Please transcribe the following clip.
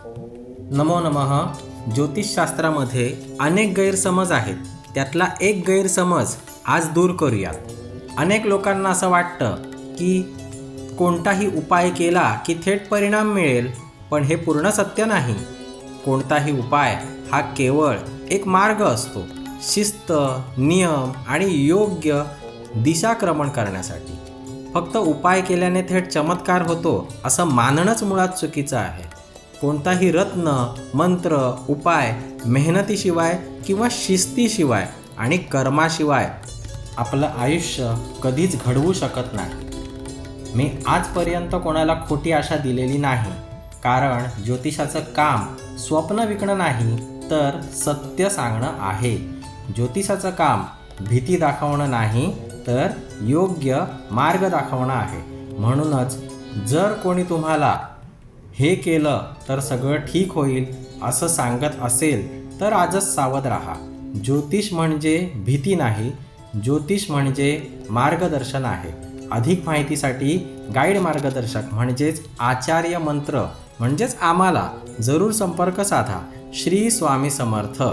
नमो नमः. ज्योतिषशास्त्रामध्ये अनेक गैरसमज आहेत. त्यातला एक गैरसमज आज दूर करूयात. अनेक लोकांना असं वाटतं की कोणताही उपाय केला की थेट परिणाम मिळेल, पण हे पूर्ण सत्य नाही. कोणताही उपाय हा केवळ एक मार्ग असतो, शिस्त, नियम आणि योग्य दिशाक्रमण करण्यासाठी. फक्त उपाय केल्याने थेट चमत्कार होतो असं मानणंच मुळात चुकीचं आहे. कोणताही रत्न, मंत्र, उपाय मेहनतीशिवाय किंवा शिस्तीशिवाय आणि कर्माशिवाय आपलं आयुष्य कधीच घडवू शकत नाही. मी आजपर्यंत कोणाला खोटी आशा दिलेली नाही, कारण ज्योतिषाचं काम स्वप्न विकणं नाही तर सत्य सांगणं आहे. ज्योतिषाचं काम भीती दाखवणं नाही तर योग्य मार्ग दाखवणं आहे. म्हणूनच जर कोणी तुम्हाला हे केलं तर सगळं ठीक होईल असं सांगत असेल तर आजच सावध राहा. ज्योतिष म्हणजे भीती नाही, ज्योतिष म्हणजे मार्गदर्शन आहे. अधिक माहितीसाठी गाईड मार्गदर्शक म्हणजेच आचार्य मंत्र म्हणजेच आम्हाला जरूर संपर्क साधा. श्री स्वामी समर्थ.